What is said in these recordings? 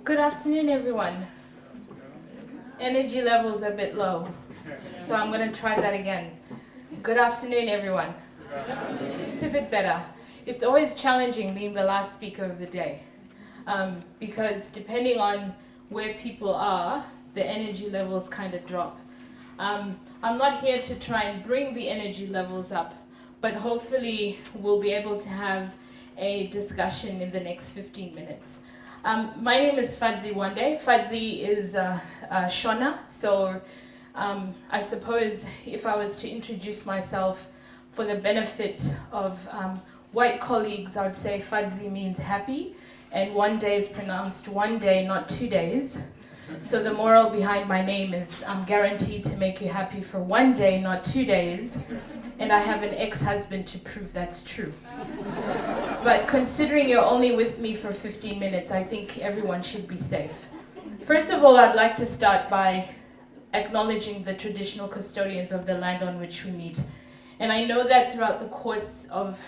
Good afternoon, everyone. Energy levels a bit low, so I'm going to try that again. Good afternoon, everyone. It's a bit better. It's always challenging being the last speaker of the day, because depending on where people are, the energy levels kind of drop. I'm not here to try and bring the energy levels up, but hopefully we'll be able to have a discussion in the next 15 minutes. My name is Fadzi Whande. Fadzi is Shona, so I suppose if I was to introduce myself for the benefit of white colleagues, I would say Fadzi means happy, and one day is pronounced one day, not 2 days. So the moral behind my name is I'm guaranteed to make you happy for 1 day, not 2 days, and I have an ex-husband to prove that's true. But considering you're only with me for 15 minutes, I think everyone should be safe. First of all, I'd like to start by acknowledging the traditional custodians of the land on which we meet. And I know that throughout the course of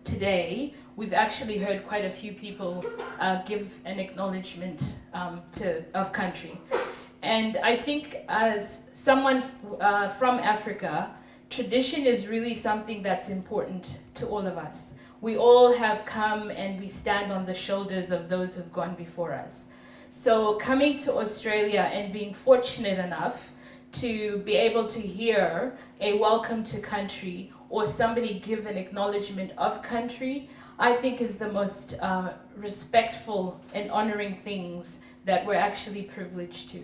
today, we've actually heard quite a few people give an acknowledgement of country. And I think as someone from Africa, tradition is really something that's important to all of us. We all have come and we stand on the shoulders of those who've gone before us. So coming to Australia and being fortunate enough to be able to hear a welcome to country or somebody give an acknowledgement of country, I think is the most respectful and honoring things that we're actually privileged to.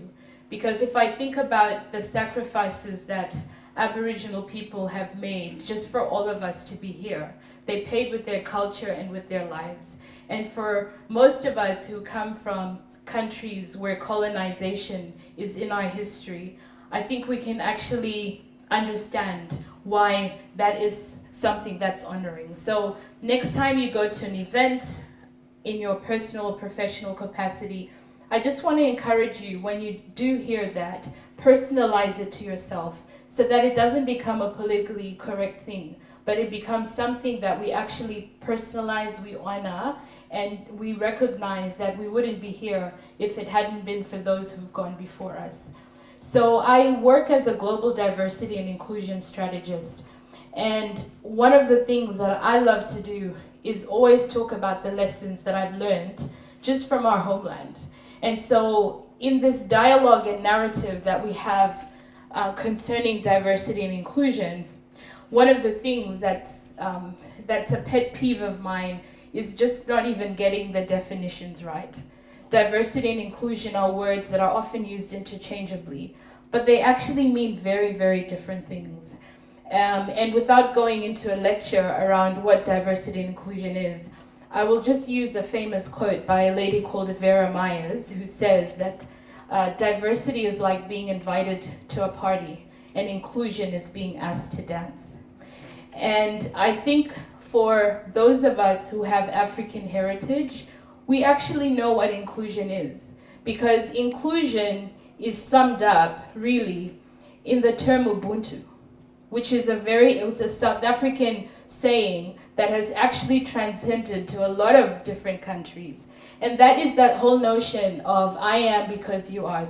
Because if I think about the sacrifices that Aboriginal people have made just for all of us to be here, they paid with their culture and with their lives. And for most of us who come from countries where colonization is in our history, I think we can actually understand why that is something that's honoring. So next time you go to an event in your personal or professional capacity, I just want to encourage you, when you do hear that, personalize it to yourself so that it doesn't become a politically correct thing, but it becomes something that we actually personalize, we honor, and we recognize that we wouldn't be here if it hadn't been for those who've gone before us. So I work as a global diversity and inclusion strategist. And one of the things that I love to do is always talk about the lessons that I've learned just from our homeland. And so in this dialogue and narrative that we have concerning diversity and inclusion, one of the things that's a pet peeve of mine is just not even getting the definitions right. Diversity and inclusion are words that are often used interchangeably, but they actually mean very, very different things. And without going into a lecture around what diversity and inclusion is, I will just use a famous quote by a lady called Vera Myers, who says that diversity is like being invited to a party, and inclusion is being asked to dance. And I think for those of us who have African heritage, we actually know what inclusion is, because inclusion is summed up really in the term Ubuntu, which is it's a South African saying that has actually transcended to a lot of different countries. And that is that whole notion of I am because you are,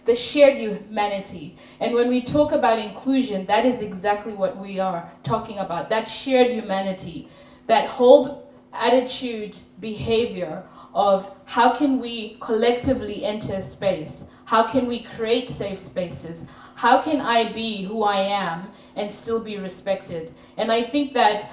the shared humanity. And when we talk about inclusion, that is exactly what we are talking about, that shared humanity, that whole attitude, behavior of how can we collectively enter a space? How can we create safe spaces? How can I be who I am and still be respected? And I think that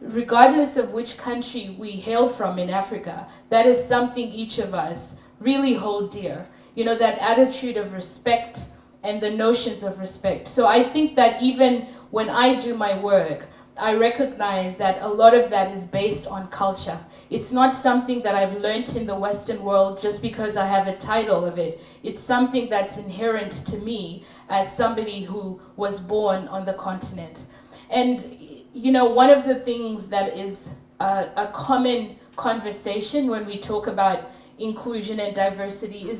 regardless of which country we hail from in Africa, that is something each of us really hold dear. You know, that attitude of respect and the notions of respect. So I think that even when I do my work, I recognize that a lot of that is based on culture. It's not something that I've learned in the Western world just because I have a title of it. It's something that's inherent to me as somebody who was born on the continent. And, you know, one of the things that is a common conversation when we talk about inclusion and diversity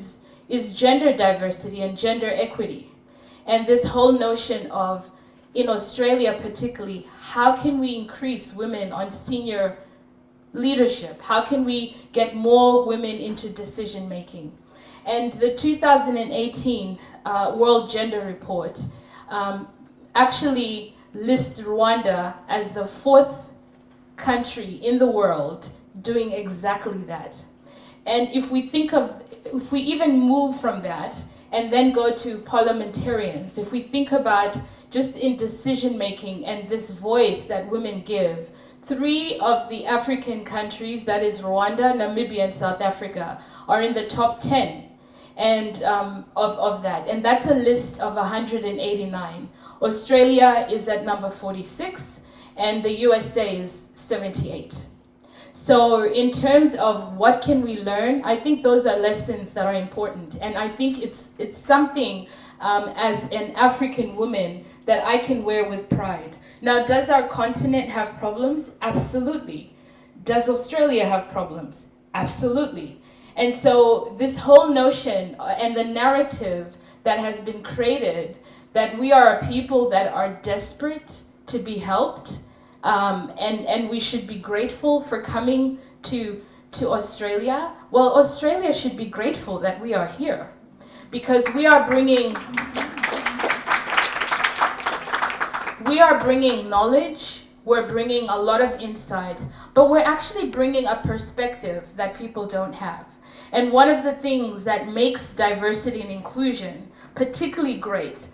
is gender diversity and gender equity. And this whole notion of, in Australia particularly, how can we increase women on senior leadership? How can we get more women into decision making? And the 2018 World Gender Report actually lists Rwanda as the 4th country in the world doing exactly that. And if we even move from that and then go to parliamentarians, if we think about just in decision making and this voice that women give, 3 of the African countries, that is Rwanda, Namibia, and South Africa, are in the top 10 and of that. And that's a list of 189. Australia is at number 46, and the USA is 78. So in terms of what can we learn, I think those are lessons that are important. And I think it's something as an African woman that I can wear with pride. Now, does our continent have problems? Absolutely. Does Australia have problems? Absolutely. And so this whole notion and the narrative that has been created that we are a people that are desperate to be helped, and we should be grateful for coming to Australia. Well, Australia should be grateful that we are here, because we are bringing knowledge, we're bringing a lot of insight, but we're actually bringing a perspective that people don't have. And one of the things that makes diversity and inclusion particularly great,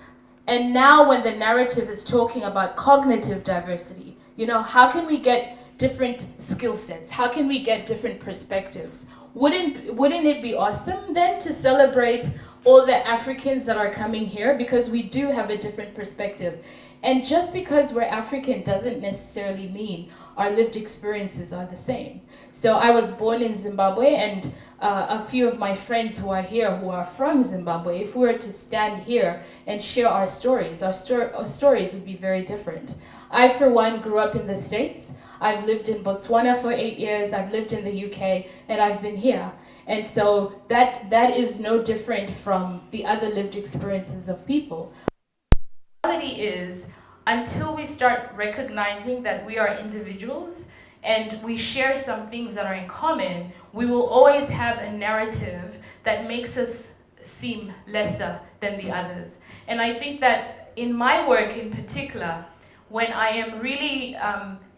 and now when the narrative is talking about cognitive diversity, you know, how can we get different skill sets? How can we get different perspectives? Wouldn't it be awesome then to celebrate all the Africans that are coming here, because we do have a different perspective? And just because we're African doesn't necessarily mean our lived experiences are the same. So I was born in Zimbabwe, and a few of my friends who are here who are from Zimbabwe, if we were to stand here and share our stories, our stories would be very different. I, for one, grew up in the States. I've lived in Botswana for 8 years, I've lived in the UK, and I've been here. And so that is no different from the other lived experiences of people. The reality is, until we start recognizing that we are individuals and we share some things that are in common, we will always have a narrative that makes us seem lesser than the others. And I think that in my work in particular, when I am really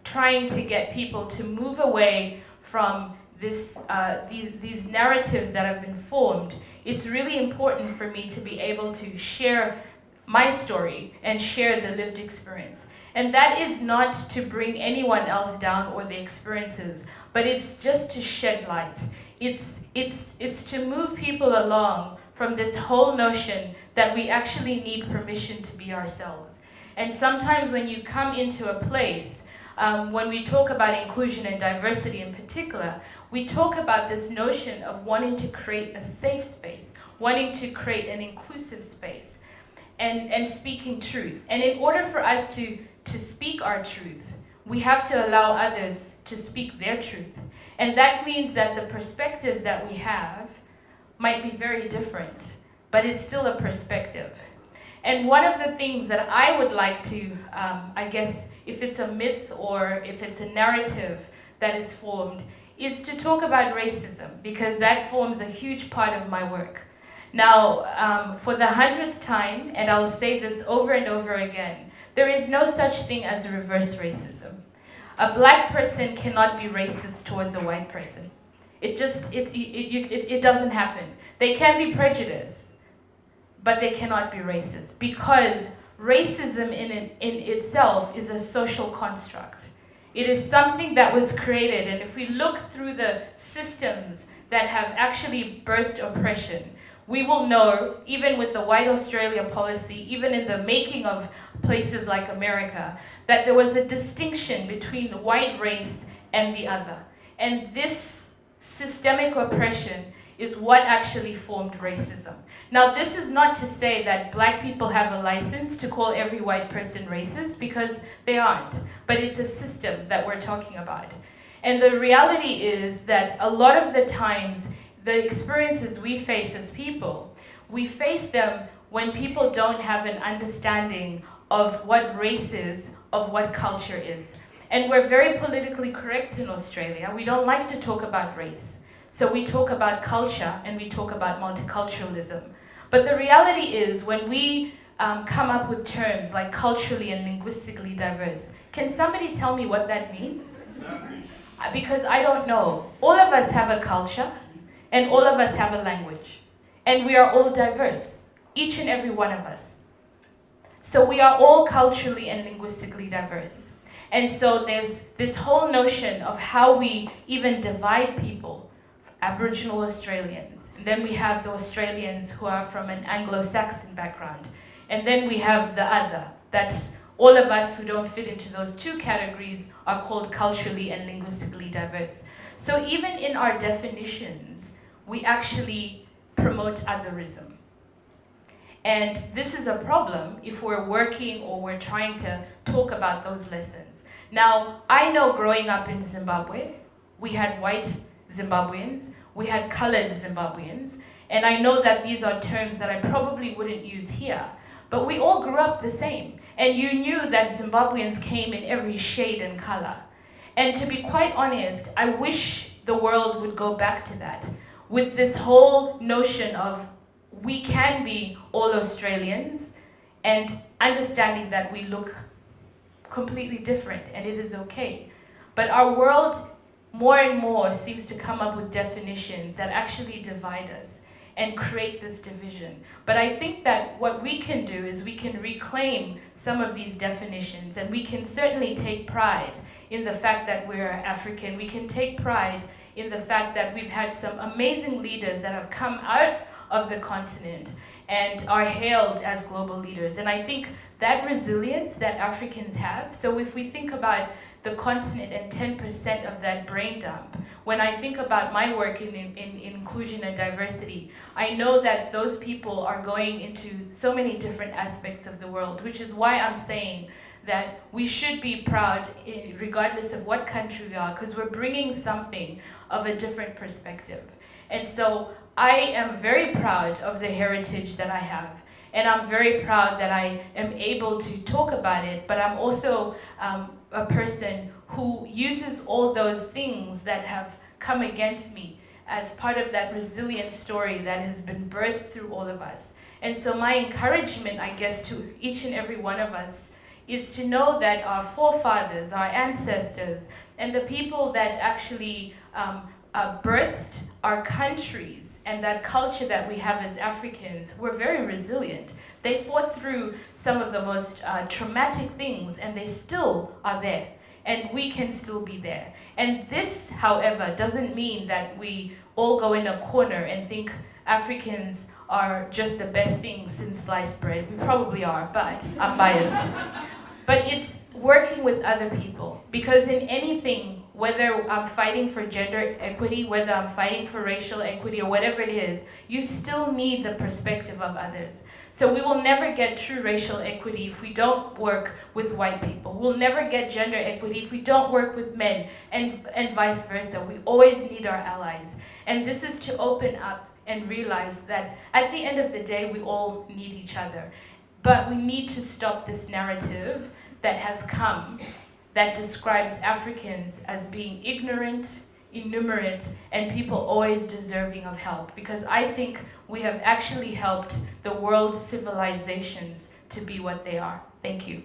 trying to get people to move away from these narratives that have been formed, it's really important for me to be able to share my story and share the lived experience. And that is not to bring anyone else down or the experiences, but it's just to shed light. It's to move people along from this whole notion that we actually need permission to be ourselves. And sometimes when you come into a place, when we talk about inclusion and diversity in particular, we talk about this notion of wanting to create a safe space, wanting to create an inclusive space, and speaking truth. And in order for us to speak our truth, we have to allow others to speak their truth. And that means that the perspectives that we have might be very different, but it's still a perspective. And one of the things that I would like to, I guess, if it's a myth or if it's a narrative that is formed, is to talk about racism, because that forms a huge part of my work. Now, for the 100th time, and I'll say this over and over again, there is no such thing as reverse racism. A black person cannot be racist towards a white person. It doesn't happen. They can be prejudiced, but they cannot be racist, because racism in itself is a social construct. It is something that was created, and if we look through the systems that have actually birthed oppression, we will know, even with the White Australia policy, even in the making of places like America, that there was a distinction between the white race and the other. And this systemic oppression is what actually formed racism. Now, this is not to say that black people have a license to call every white person racist, because they aren't. But it's a system that we're talking about. And the reality is that a lot of the times, the experiences we face as people, we face them when people don't have an understanding of what race is, of what culture is. And we're very politically correct in Australia. We don't like to talk about race. So we talk about culture and we talk about multiculturalism. But the reality is when we come up with terms like culturally and linguistically diverse, can somebody tell me what that means? Because I don't know. All of us have a culture and all of us have a language. And we are all diverse, each and every one of us. So we are all culturally and linguistically diverse. And so there's this whole notion of how we even divide people, Aboriginal Australians. And then we have the Australians who are from an Anglo-Saxon background. And then we have the other. That's all of us who don't fit into those two categories are called culturally and linguistically diverse. So even in our definitions, we actually promote otherism. And this is a problem if we're working or we're trying to talk about those lessons. Now, I know growing up in Zimbabwe, we had white Zimbabweans, we had colored Zimbabweans, and I know that these are terms that I probably wouldn't use here, but we all grew up the same. And you knew that Zimbabweans came in every shade and color. And to be quite honest, I wish the world would go back to that, with this whole notion of we can be all Australians and understanding that we look completely different and it is okay. But our world more and more seems to come up with definitions that actually divide us and create this division. But I think that what we can do is we can reclaim some of these definitions, and we can certainly take pride in the fact that we're African. We can take pride in the fact that we've had some amazing leaders that have come out of the continent and are hailed as global leaders. And I think that resilience that Africans have, so if we think about the continent and 10% of that brain dump, when I think about my work in inclusion and diversity, I know that those people are going into so many different aspects of the world, which is why I'm saying that we should be proud regardless of what country we are, because we're bringing something of a different perspective. And so I am very proud of the heritage that I have. And I'm very proud that I am able to talk about it, but I'm also a person who uses all those things that have come against me as part of that resilient story that has been birthed through all of us. And so my encouragement, I guess, to each and every one of us is to know that our forefathers, our ancestors, and the people that actually birthed our countries and that culture that we have as Africans were very resilient. They fought through some of the most traumatic things, and they still are there. And we can still be there. And this, however, doesn't mean that we all go in a corner and think Africans are just the best thing since sliced bread. We probably are, but I'm biased. But it's working with other people, because in anything, whether I'm fighting for gender equity, whether I'm fighting for racial equity, or whatever it is, you still need the perspective of others. So we will never get true racial equity if we don't work with white people. We'll never get gender equity if we don't work with men, and vice versa. We always need our allies. And this is to open up and realize that at the end of the day, we all need each other. But we need to stop this narrative that has come that describes Africans as being ignorant, innumerate, and people always deserving of help. Because I think we have actually helped the world's civilizations to be what they are. Thank you.